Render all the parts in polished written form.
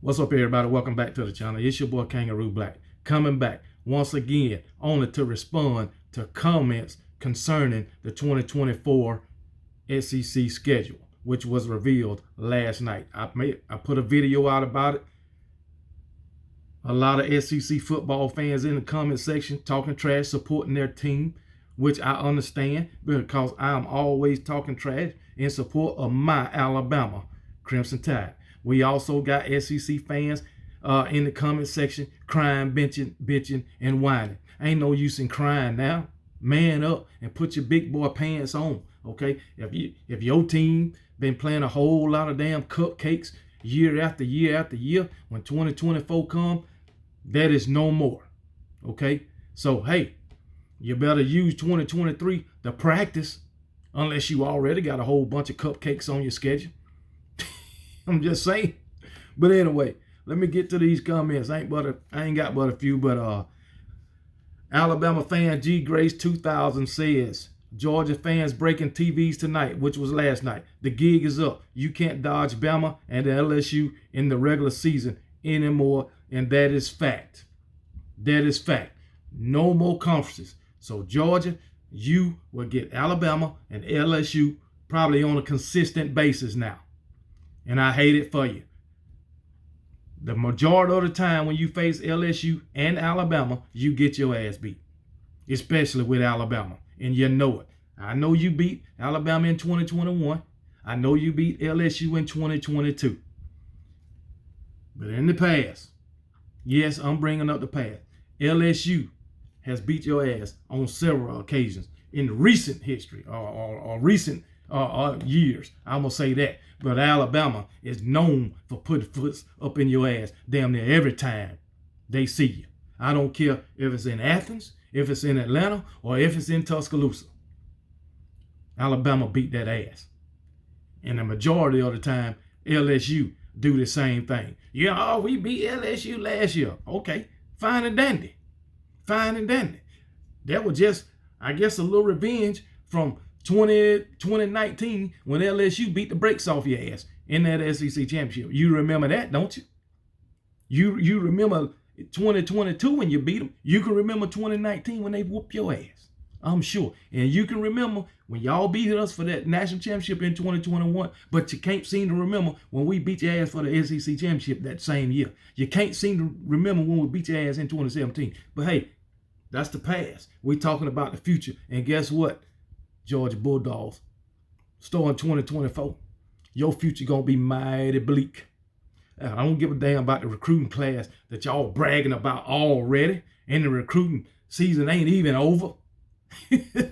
What's up, everybody? Welcome back to the channel. It's your boy Kangaroo Black, coming back once again only to respond to comments concerning the 2024 SEC schedule, which was revealed last night. I put a video out about it. A lot of SEC football fans in the comment section talking trash, supporting their team, which I understand because I'm always talking trash in support of my Alabama Crimson Tide. We also got SEC fans in the comment section crying, bitching, and whining. Ain't no use in crying now. Man up and put your big boy pants on, okay? If your team been playing a whole lot of damn cupcakes year after year after year, when 2024 come, that is no more, okay? So, hey, you better use 2023 to practice unless you already got a whole bunch of cupcakes on your schedule. I'm just saying. But anyway, let me get to these comments. I ain't got but a few, but Alabama fan G Grace 2000 says, Georgia fans breaking TVs tonight, which was last night. The gig is up. You can't dodge Bama and the LSU in the regular season anymore, and that is fact. That is fact. No more conferences. So Georgia, you will get Alabama and LSU probably on a consistent basis now. And I hate it for you. The majority of the time when you face LSU and Alabama, you get your ass beat, especially with Alabama, and you know it. I know you beat Alabama in 2021. I know you beat LSU in 2022. But in the past, yes, I'm bringing up the past, LSU has beat your ass on several occasions in recent history or recent years. I'm going to say that. But Alabama is known for putting foot up in your ass damn near every time they see you. I don't care if it's in Athens, if it's in Atlanta, or if it's in Tuscaloosa. Alabama beat that ass. And the majority of the time, LSU do the same thing. Yeah, we beat LSU last year. Okay, fine and dandy. Fine and dandy. That was just, I guess, a little revenge from 2019 when LSU beat the brakes off your ass in that SEC championship. You remember that, don't you? You remember 2022 when you beat them. You can remember 2019 when they whooped your ass. I'm sure. And you can remember when y'all beat us for that national championship in 2021, but you can't seem to remember when we beat your ass for the SEC championship that same year. You can't seem to remember when we beat your ass in 2017. But hey, that's the past. We're talking about the future. And guess what? Georgia Bulldogs, starting 2024, your future gonna be mighty bleak. I don't give a damn about the recruiting class that y'all bragging about already, and the recruiting season ain't even over.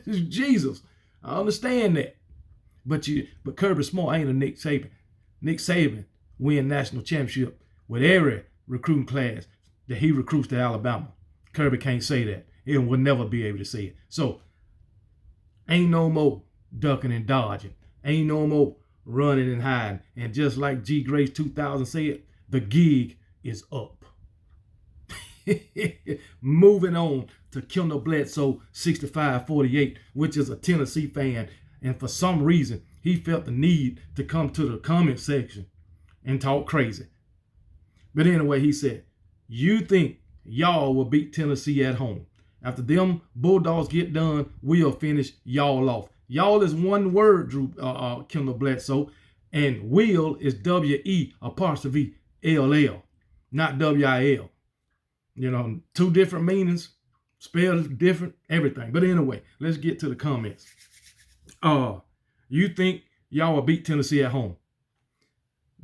Jesus, I understand that, but Kirby Smart ain't a Nick Saban. Nick Saban win national championship with every recruiting class that he recruits to Alabama. Kirby can't say that. He will never be able to say it. So ain't no more ducking and dodging. Ain't no more running and hiding. And just like G Grace 2000 said, the gig is up. Moving on to Kendall Bledsoe 6548, which is a Tennessee fan. And for some reason, he felt the need to come to the comment section and talk crazy. But anyway, he said, you think y'all will beat Tennessee at home? After them Bulldogs get done, we'll finish y'all off. Y'all is one word, Kendall Bledsoe, and will is W-E-L-L, not W-I-L. You know, two different meanings, spelled different, everything. But anyway, let's get to the comments. You think y'all will beat Tennessee at home?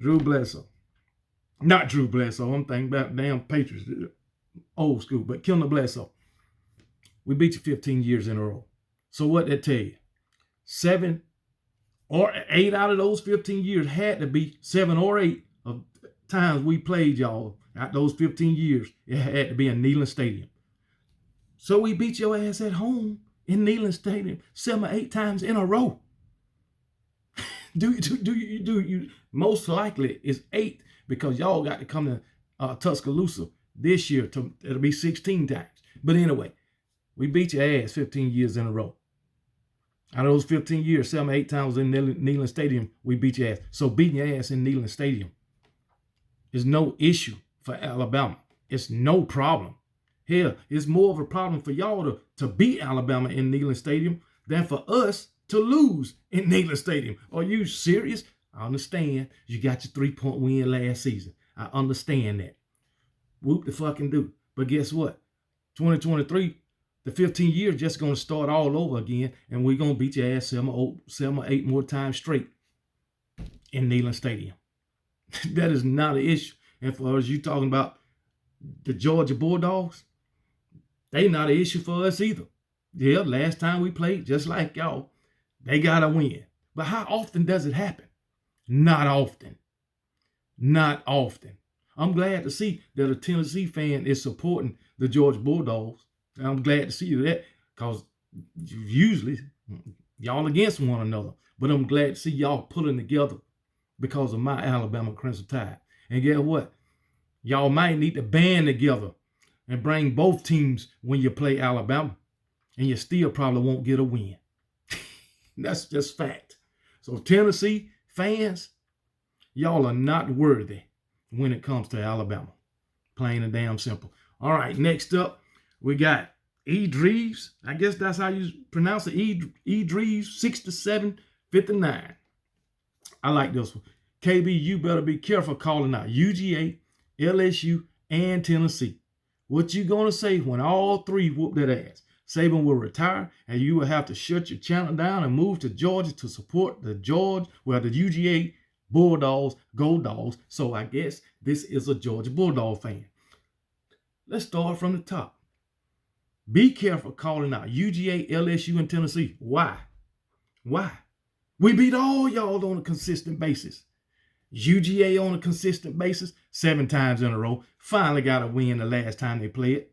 Drew Bledsoe. Not Drew Bledsoe. I'm thinking about damn Patriots, old school, but Kendall Bledsoe. We beat you 15 years in a row. So what that tell you? 7 or 8 out of those 15 years had to be 7 or 8 of times we played y'all. Out those 15 years, it had to be in Neyland Stadium. So we beat your ass at home in Neyland Stadium 7 or 8 times in a row. Do you? Most likely it's 8 because y'all got to come to Tuscaloosa this year. It'll be 16 times. But anyway, we beat your ass 15 years in a row. Out of those 15 years, 7 or 8 times in Neyland Stadium, we beat your ass. So beating your ass in Neyland Stadium is no issue for Alabama. It's no problem. Hell, it's more of a problem for y'all to beat Alabama in Neyland Stadium than for us to lose in Neyland Stadium. Are you serious? I understand you got your 3-point win last season. I understand that. Whoop the fucking do. But guess what? 2023, the 15 years just going to start all over again, and we're going to beat your ass 7 or 8 more times straight in Neyland Stadium. That is not an issue. And for us, you talking about the Georgia Bulldogs, they not an issue for us either. Yeah, last time we played, just like y'all, they got a win. But how often does it happen? Not often. Not often. I'm glad to see that a Tennessee fan is supporting the Georgia Bulldogs. I'm glad to see that because usually y'all against one another. But I'm glad to see y'all pulling together because of my Alabama Crimson Tide. And guess what? Y'all might need to band together and bring both teams when you play Alabama. And you still probably won't get a win. That's just fact. So Tennessee fans, y'all are not worthy when it comes to Alabama. Plain and damn simple. All right, next up, we got Edreves. I guess that's how you pronounce it. Edreves 6759. I like this one. KB, you better be careful calling out UGA, LSU, and Tennessee. What you gonna say when all three whoop that ass? Saban will retire, and you will have to shut your channel down and move to Georgia to support the UGA Bulldogs, Go Dogs. So I guess this is a Georgia Bulldog fan. Let's start from the top. Be careful calling out UGA, LSU, and Tennessee. Why? Why? We beat all y'all on a consistent basis. UGA on a consistent basis 7 times in a row. Finally got a win the last time they played.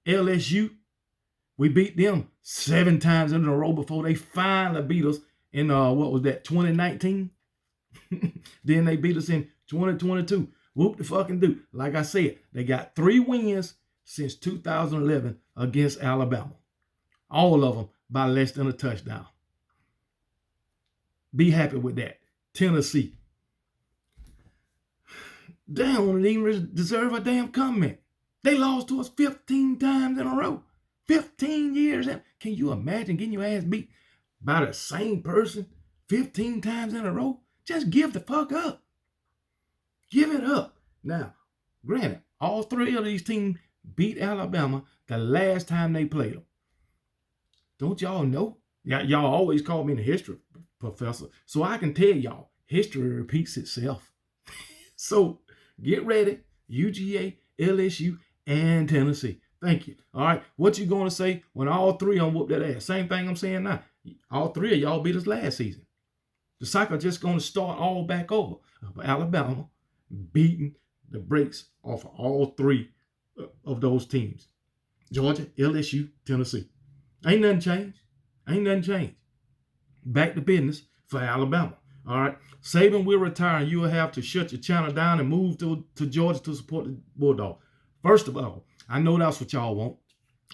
LSU, we beat them 7 times in a row before they finally beat us in, 2019? Then they beat us in 2022. Whoop the fucking do. Like I said, they got 3 wins since 2011 against Alabama. All of them by less than a touchdown. Be happy with that. Tennessee, they don't even deserve a damn comment. They lost to us 15 times in a row. 15 years. Can you imagine getting your ass beat by the same person 15 times in a row? Just give the fuck up. Give it up. Now, granted, all 3 of these teams beat Alabama the last time they played them. Don't y'all know? Y'all always call me the history professor. So I can tell y'all, history repeats itself. So get ready. UGA, LSU, and Tennessee. Thank you. All right. What you going to say when all 3 of them whoop that ass? Same thing I'm saying now. All 3 of y'all beat us last season. The cycle just going to start all back over. Alabama beating the brakes off of all 3 of those teams. Georgia, LSU, Tennessee. Ain't nothing changed. Ain't nothing changed. Back to business for Alabama. All right. Saban will retire, and you will have to shut your channel down and move to Georgia to support the Bulldog. First of all, I know that's what y'all want.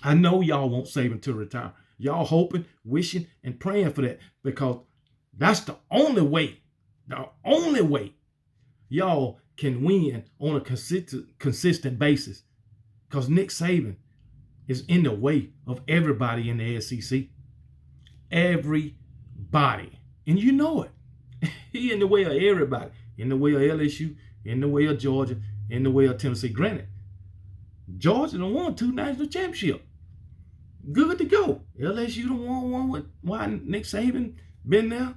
I know y'all want Saban to retire. Y'all hoping, wishing, and praying for that because that's the only way y'all can win on a consistent basis because Nick Saban is in the way of everybody in the SEC. Everybody. And you know it. He in the way of everybody. In the way of LSU, in the way of Georgia, in the way of Tennessee. Granted, Georgia done won 2 national championships. Good to go. LSU done won one with why Nick Saban been there.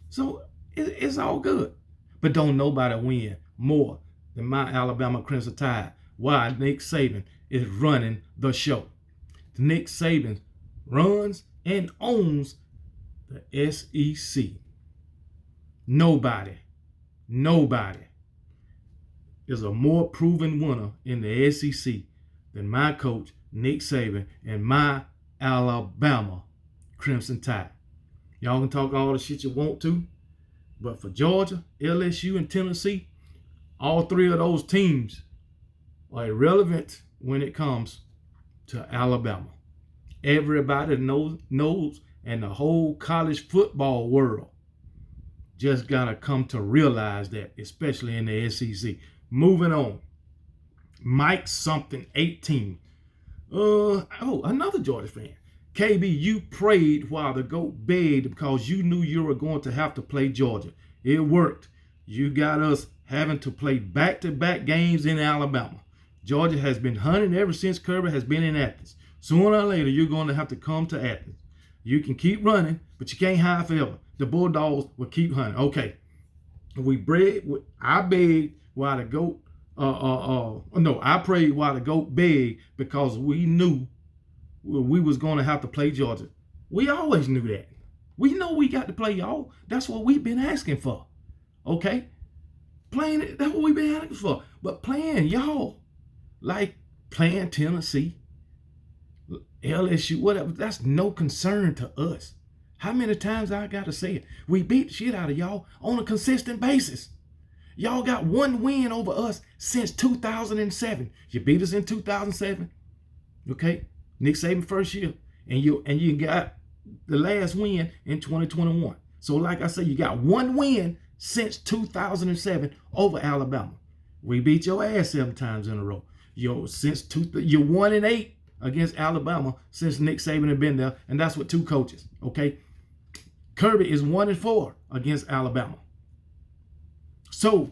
So it's all good. But don't nobody win more than my Alabama Crimson Tide. Why Nick Saban is running the show. Nick Saban runs and owns the SEC. Nobody is a more proven winner in the SEC than my coach, Nick Saban, and my Alabama Crimson Tide. Y'all can talk all the shit you want to, but for Georgia, LSU, and Tennessee, all 3 of those teams are irrelevant when it comes to Alabama. Everybody knows, and the whole college football world just got to come to realize that, especially in the SEC. Moving on. Mike something 18. Another Georgia fan. KB, you prayed while the GOAT begged because you knew you were going to have to play Georgia. It worked. You got us having to play back-to-back games in Alabama. Georgia has been hunting ever since Kirby has been in Athens. Sooner or later, you're going to have to come to Athens. You can keep running, but you can't hide forever. The Bulldogs will keep hunting. Okay. I begged while the GOAT, I prayed while the GOAT begged because we knew we was going to have to play Georgia. We always knew that. We know we got to play y'all. That's what we've been asking for. Okay? Playing it, that's what we've been asking for. But playing y'all, like playing Tennessee, LSU, whatever, that's no concern to us. How many times I got to say it? We beat the shit out of y'all on a consistent basis. Y'all got one win over us since 2007. You beat us in 2007. Okay? Nick Saban first year. And you got the last win in 2021. So like I said, you got one win since 2007 over Alabama. We beat your ass 7 times in a row. You're 1-8 against Alabama since Nick Saban had been there, and that's with 2 coaches. Okay, Kirby is 1-4 against Alabama. So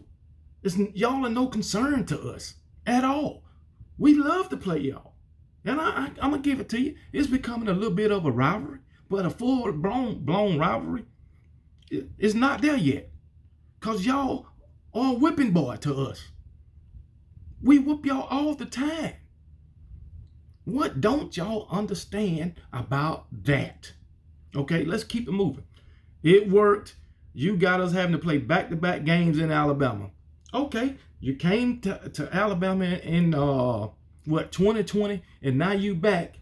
y'all are no concern to us at all. We love to play y'all, and I'm gonna give it to you. It's becoming a little bit of a rivalry, but a full-blown rivalry is not there yet. Because y'all are a whipping boy to us. We whoop y'all all the time. What don't y'all understand about that? Okay, let's keep it moving. It worked. You got us having to play back-to-back games in Alabama. Okay, you came to Alabama in 2020, and now you back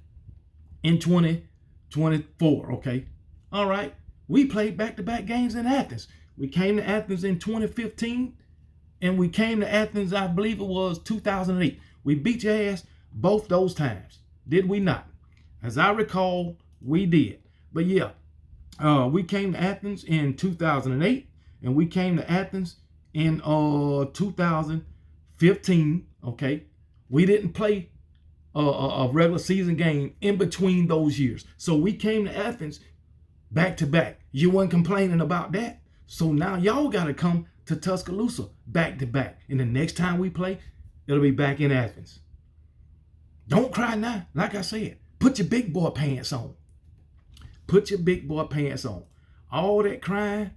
in 2024. Okay, all right. We played back-to-back games in Athens. We came to Athens in 2015, and we came to Athens, I believe it was 2008. We beat your ass both those times. Did we not? As I recall, we did. But yeah, we came to Athens in 2008, and we came to Athens in 2015, okay? We didn't play a regular season game in between those years. So we came to Athens back-to-back. You weren't complaining about that. So now y'all got to come to Tuscaloosa back-to-back. And the next time we play, it'll be back in Athens. Don't cry now. Like I said, put your big boy pants on. Put your big boy pants on. All that crying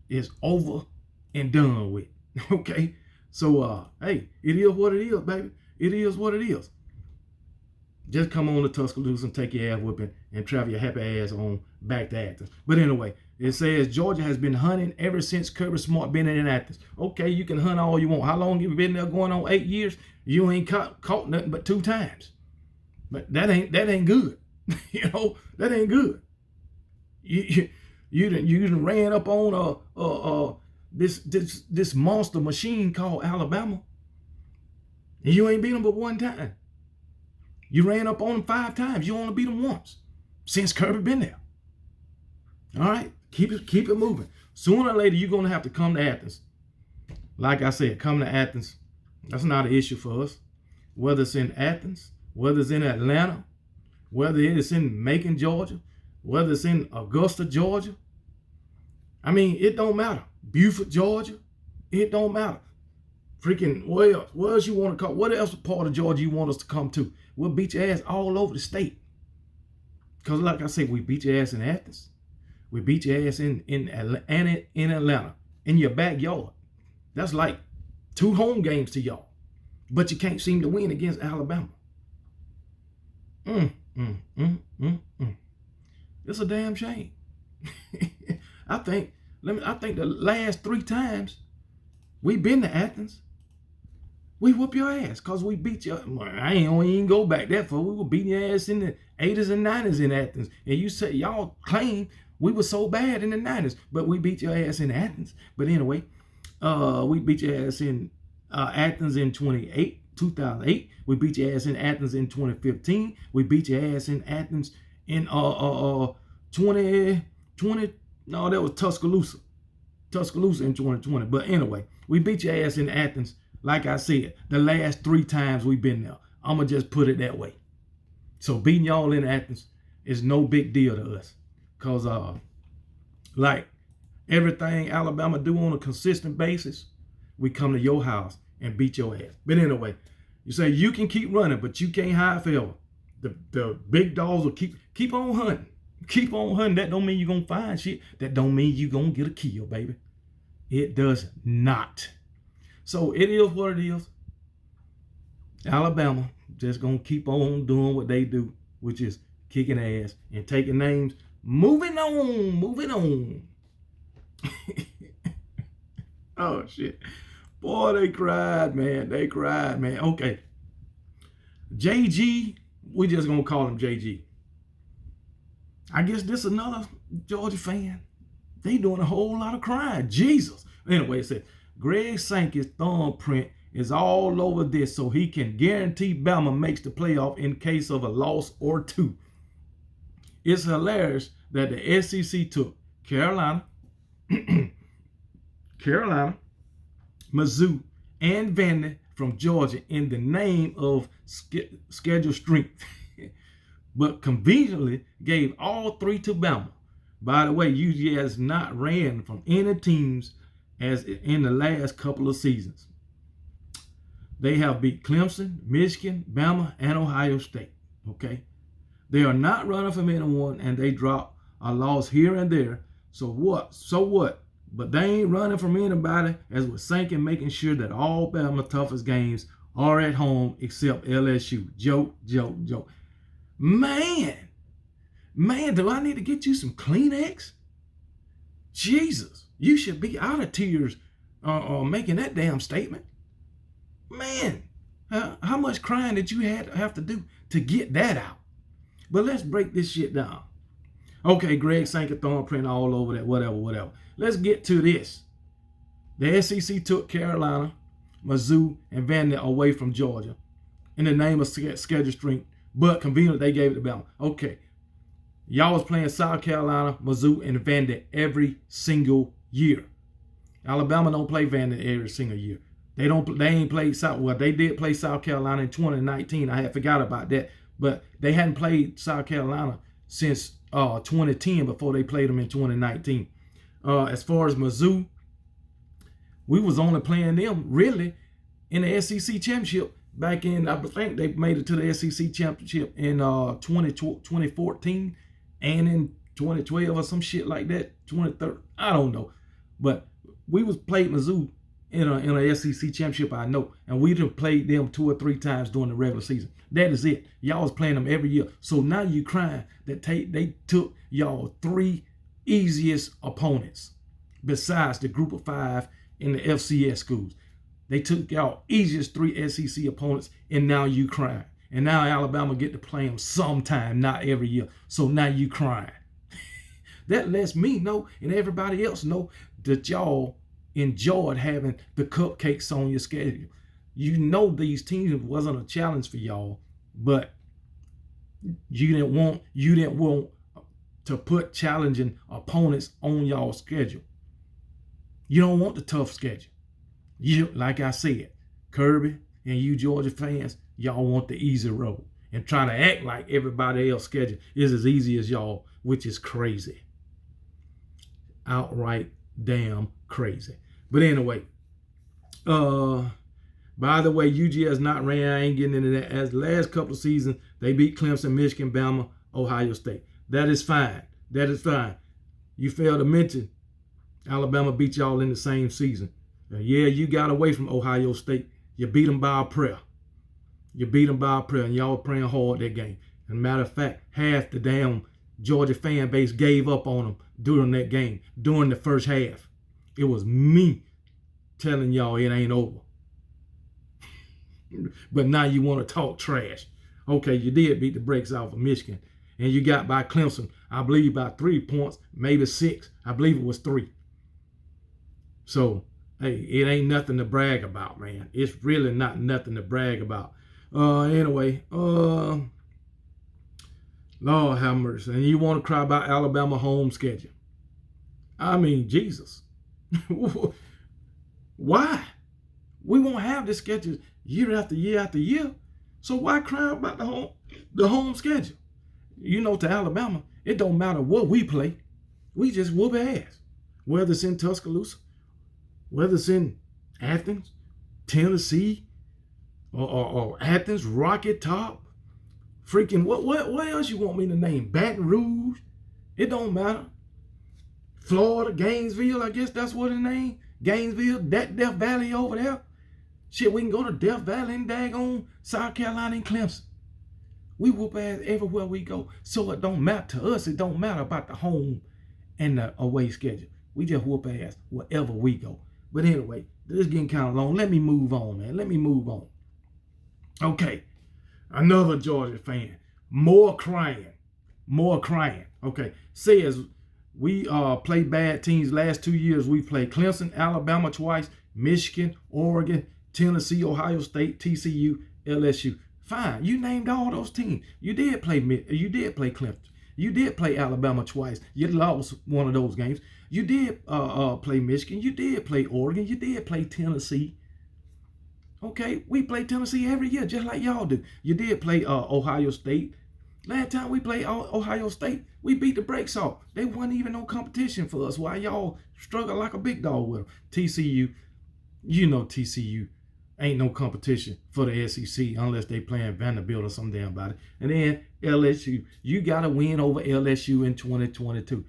is over and done with. Okay? So, hey, it is what it is, baby. It is what it is. Just come on to Tuscaloosa and take your ass whipping and travel your happy ass on back to Athens. But anyway, it says Georgia has been hunting ever since Kirby Smart been in Athens. Okay, you can hunt all you want. How long have you been there? Going on 8 years? You ain't caught nothing but 2 times. But that ain't good. You know, that ain't good. You done ran up on this monster machine called Alabama, and you ain't beat them but 1 time. You ran up on them 5 times. You only beat them once since Kirby been there. All right, keep it moving. Sooner or later, you're gonna have to come to Athens. Like I said, come to Athens. That's not an issue for us. Whether it's in Athens, whether it's in Atlanta, whether it's in Macon, Georgia, whether it's in Augusta, Georgia. I mean, it don't matter. Beaufort, Georgia, it don't matter. Freaking, where else you want to come? What else part of Georgia you want us to come to? We'll beat your ass all over the state. Because like I said, we beat your ass in Athens. We beat your ass in Atlanta, in your backyard. That's like 2 home games to y'all. But you can't seem to win against Alabama. It's a damn shame. I think the last 3 times we've been to Athens, we whoop your ass because we beat you. I ain't gonna even go back that far. We were beating your ass in the 80s and 90s in Athens. And you say y'all claim we were so bad in the 90s, but we beat your ass in Athens. But anyway, we beat your ass in Athens in 2008. We beat your ass in Athens in 2015. We beat your ass in Athens in 2020. No, that was Tuscaloosa in 2020. But anyway, we beat your ass in Athens Like I said, the last 3 times we've been there. I'm going to just put it that way. So beating y'all in Athens is no big deal to us. Because like everything Alabama do on a consistent basis, we come to your house and beat your ass. But anyway, you say you can keep running, but you can't hide forever. The big dogs will keep on hunting. Keep on hunting. That don't mean you're going to find shit. That don't mean you're going to get a kill, baby. It does not. So it is what it is. Alabama just going to keep on doing what they do, which is kicking ass and taking names. Moving on. Oh, shit. Boy, they cried, man. Okay. JG, we just going to call him JG. I guess this is another Georgia fan. They doing a whole lot of crying. Jesus. Anyway, it said, Greg Sankey's thumbprint is all over this so he can guarantee Bama makes the playoff in case of a loss or 2. It's hilarious that the SEC took Carolina, Mizzou, and Vandy from Georgia in the name of schedule strength, but conveniently gave all 3 to Bama. By the way, UGA has not ran from any teams as in the last couple of seasons. They have beat Clemson, Michigan, Bama, and Ohio State. Okay, they are not running from anyone, and they drop a loss here and there. So what? But they ain't running from anybody, as with Sankey making sure that all Bama toughest games are at home except LSU. Joke. Man, do I need to get you some Kleenex? Jesus, you should be out of tears making that damn statement. Man, how much crying did you have to do to get that out? But let's break this shit down. Okay, Greg Sankey thumbprint all over that, whatever. Let's get to this. The SEC took Carolina, Mizzou, and Vandy away from Georgia in the name of schedule strength, but conveniently they gave it to Bama. Okay, y'all was playing South Carolina, Mizzou, and Vandy every single year. Alabama don't play Vandy every single year. They ain't played South. Well, they did play South Carolina in 2019. I had forgot about that, but they hadn't played South Carolina since 2010 before they played them in 2019. As far as Mizzou, we was only playing them really in the SEC championship back in, I think they made it to the SEC championship in 2014 and in 2012 or some shit like that, 2013, I don't know. But we was played Mizzou in a SEC championship, I know, and we done played them 2 or 3 times during the regular season. That is it. Y'all was playing them every year. So now you crying that they took y'all 3 easiest opponents besides the group of 5 in the FCS schools. They took y'all easiest 3 SEC opponents, and now you crying. And now Alabama get to play them sometime, not every year. So now you crying. That lets me know and everybody else know that y'all enjoyed having the cupcakes on your schedule. You know these teams wasn't a challenge for y'all, but you didn't want to put challenging opponents on y'all schedule. You don't want the tough schedule. You, like I said, Kirby and you Georgia fans, y'all want the easy road and trying to act like everybody else's schedule is as easy as y'all, which is crazy. Outright damn crazy. But anyway, by the way, UGA has not ran. I ain't getting into that. As the last couple of seasons, they beat Clemson, Michigan, Bama, Ohio State. That is fine. You failed to mention Alabama beat y'all in the same season. Yeah, you got away from Ohio State. You beat them by a prayer. And y'all praying hard that game. As a matter of fact, half the damn Georgia fan base gave up on them during that game, during the first half. It was me telling y'all it ain't over. But now you want to talk trash. Okay, you did beat the brakes off of Michigan. And you got by Clemson, I believe, by 3 points, maybe 6. I believe it was 3. So, hey, it ain't nothing to brag about, man. It's really not nothing to brag about. Anyway, Lord have mercy. And you want to cry about Alabama home schedule. I mean, Jesus. Why? We won't have this schedule year after year after year. So why cry about the home schedule? You know, to Alabama, it don't matter what we play. We just whoop ass. Whether it's in Tuscaloosa, whether it's in Athens, Tennessee, or Athens, Rocket Top, freaking what else you want me to name? Baton Rouge. It don't matter. Florida, Gainesville, I guess that's what it named. Gainesville, that Death Valley over there. Shit, we can go to Death Valley and daggone South Carolina and Clemson. We whoop ass everywhere we go. So it don't matter to us. It don't matter about the home and the away schedule. We just whoop ass wherever we go. But anyway, this is getting kind of long. Let me move on, man. Let me move on. Okay, another Georgia fan. More crying. Okay, says we played bad teams last 2 years. We played Clemson, Alabama twice, Michigan, Oregon, Tennessee, Ohio State, TCU, LSU. Fine, you named all those teams. You did play Clemson. You did play Alabama twice. You lost one of those games. You did play Michigan. You did play Oregon. You did play Tennessee. Okay, we play Tennessee every year, just like y'all do. You did play Ohio State. Last time we played Ohio State, we beat the brakes off. They wasn't even no competition for us while y'all struggle like a big dog with them. TCU, you know TCU ain't no competition for the SEC unless they playing Vanderbilt or some damn body. And then LSU, you got to win over LSU in 2022.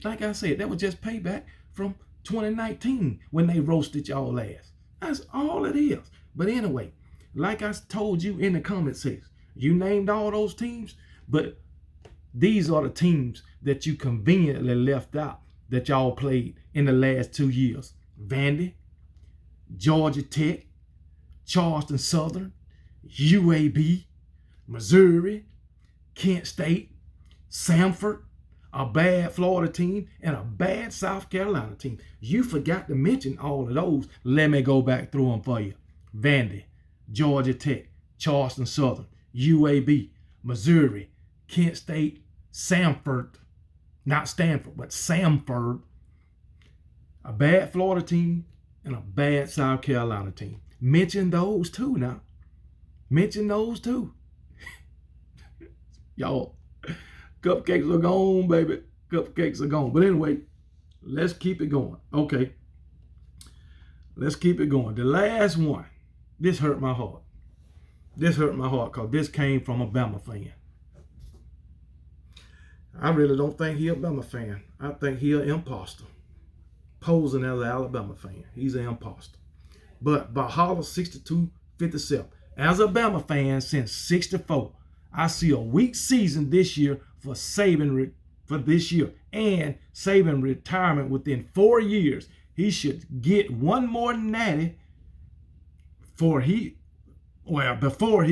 Like I said, that was just payback from 2019 when they roasted y'all ass. That's all it is. But anyway, like I told you in the comment section, you named all those teams, but these are the teams that you conveniently left out that y'all played in the last 2 years. Vandy, Georgia Tech, Charleston Southern, UAB, Missouri, Kent State, Samford, a bad Florida team, and a bad South Carolina team. You forgot to mention all of those. Let me go back through them for you. Vandy, Georgia Tech, Charleston Southern, UAB, Missouri, Kent State, Samford, not Stanford, but Samford, a bad Florida team, and a bad South Carolina team. Mention those two now. Mention those two. Y'all, cupcakes are gone, baby. Cupcakes are gone. But anyway, let's keep it going. Okay. Let's keep it going. The last one. This hurt my heart. This hurt my heart because this came from a Bama fan. I really don't think he a Bama fan. I think he an imposter. Posing as an Alabama fan. He's an imposter. But Valhalla 6257. As a Bama fan since 64, I see a weak season this year for Saban for this year. And Saban retirement within 4 years. He should get one more natty before he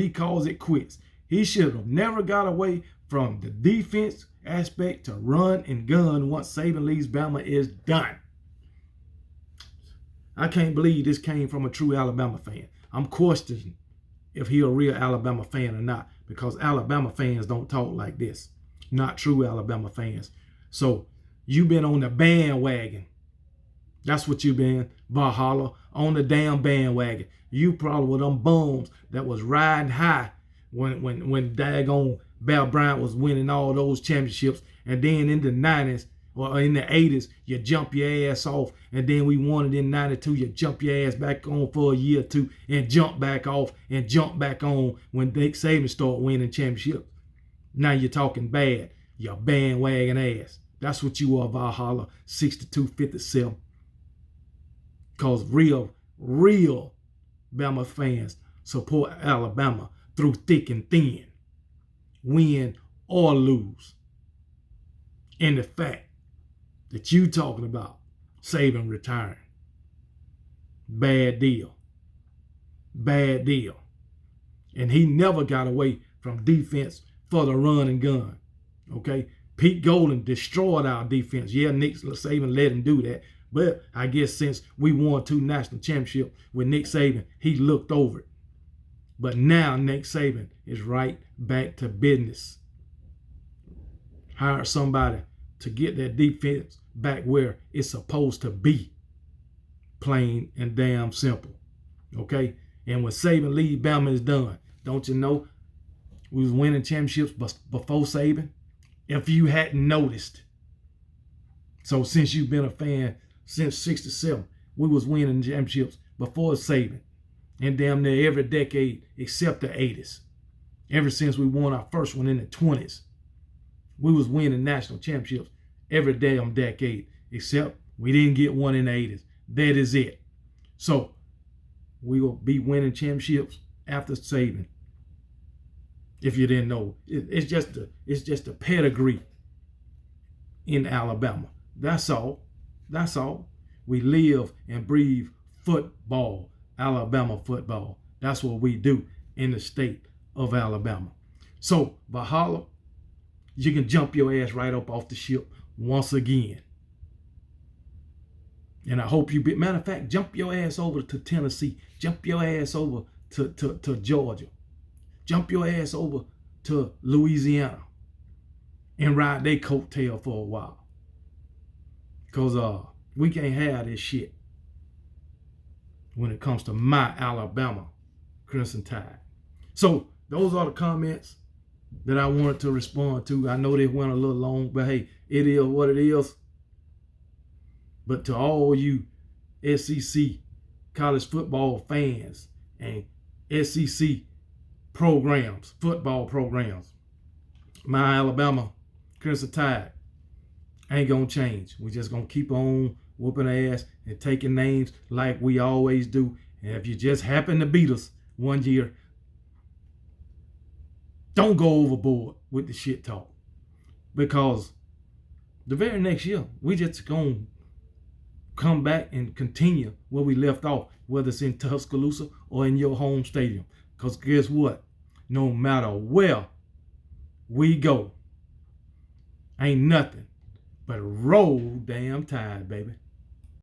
calls it quits. He should have never got away from the defense aspect to run and gun once Saban leaves Bama is done. I can't believe this came from a true Alabama fan. I'm questioning if he a real Alabama fan or not, because Alabama fans don't talk like this. Not true Alabama fans. So you been on the bandwagon. That's what you been, Valhalla, on the damn bandwagon. You probably were them bums that was riding high when daggone Bear Bryant was winning all those championships. And then in the 90s, or in the 80s, you jump your ass off, and then we won it in 92, you jump your ass back on for a year or two, and jump back off, and jump back on when Nick Saban start winning championships. Now you're talking bad, you bandwagon ass. That's what you are, Valhalla 6257. Because real Bama fans support Alabama through thick and thin, win or lose. And the fact that you talking about Saban retiring, bad deal. And he never got away from defense for the run and gun. Okay, Pete Golding destroyed our defense. Yeah, Nick Saban let him do that, but I guess since we won 2 national championships with Nick Saban, he looked over it. But now Nick Saban is right back to business. Hire somebody to get that defense back where it's supposed to be. Plain and damn simple. Okay? And when Saban leave, Bama is done. Don't you know? We was winning championships before Saban. If you hadn't noticed. So since you've been a fan since '67, we was winning championships before Saban. And damn near every decade except the '80s. Ever since we won our first one in the '20s. We was winning national championships every damn decade, except we didn't get one in the '80s. That is it. So we will be winning championships after Saban. If you didn't know, it's just a pedigree in Alabama. That's all. That's all. We live and breathe football, Alabama football. That's what we do in the state of Alabama. So, Valhalla, you can jump your ass right up off the ship once again. And I hope you matter of fact, jump your ass over to Tennessee. Jump your ass over to Georgia. Jump your ass over to Louisiana and ride their coattail for a while. Because we can't have this shit when it comes to my Alabama Crimson Tide. So those are the comments that I wanted to respond to. I know they went a little long, but hey, it is what it is. But to all you SEC college football fans and SEC programs, football programs, my Alabama Crimson Tide ain't gonna change. We just gonna keep on whooping ass and taking names like we always do. And if you just happen to beat us one year, don't go overboard with the shit talk. Because the very next year, we just gonna come back and continue where we left off, whether it's in Tuscaloosa or in your home stadium. Because guess what? No matter where we go, ain't nothing but roll damn Tide, baby.